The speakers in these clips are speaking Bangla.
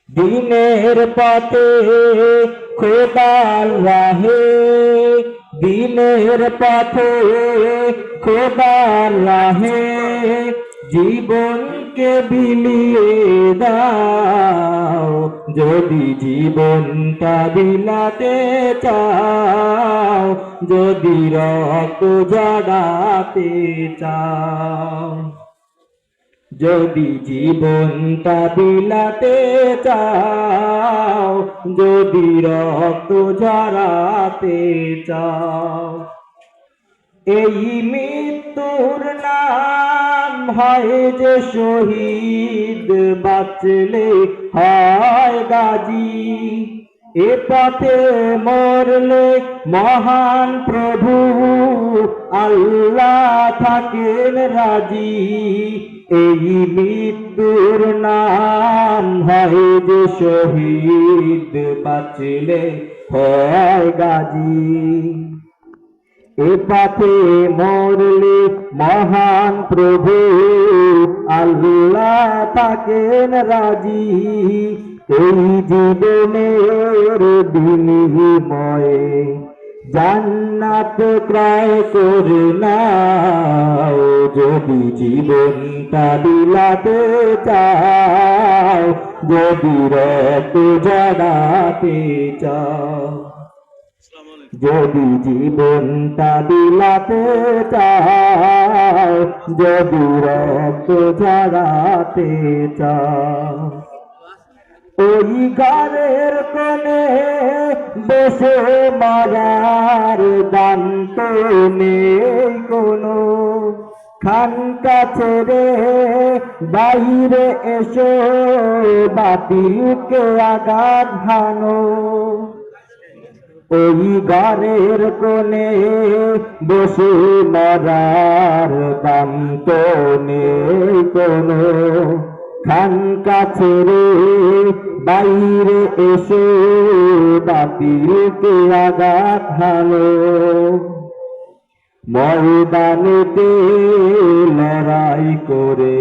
দিনের পথে খোদার রাহে, দিনের পথে খোদার রাহে জীবনকে বিলিয়ে দাও। যদি জীবনটা বিলাতে চাও, যদি রক্ত ঝরাতে চাও, যদি জীবনটা বিলাতে চাও, যদি রক্ত ঝরাতে চাও। এই মৃত্যুর নাম হয় যে শহীদ, বাঁচলে হয় গাজী। এ পথে মরলে মহান প্রভু আল্লাহ থাকেন রাজি। এই মৃত্যুর নাম হয় যে শহীদ, বাঁচলে হয় গাজী। এ পথে মরলে মহান প্রভু আল্লাহ থাকেন রাজি। এই জীবনের বিনিময়ে জান্নাত ক্রয় করে নাও। যদি জীবনটা বিলাতে চাও, যদি রক্ত ঝরাতে চাও, যদি জীবনটা বিলাতে চাও, যদি রক্ত ঝরাতে চাও। ওই ঘরের কোণে বসে মরার দান তো নেই কোনো। খানকা ছেড়ে বাইরে এসো, বাতিলকে আঘাত হানো। ওই ঘরের কোণে বসে মরার দাম তো নেই কোনো। খানকা ছেড়ে বাইরে এসে বাতিলকে আঘাত হানো। ময়দানেতে লড়াই করে,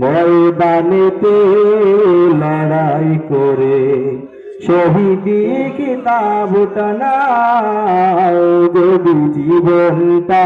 ময়দানেতে লড়াই করে শহীদি খিতাব টানাও। যদি জীবনটা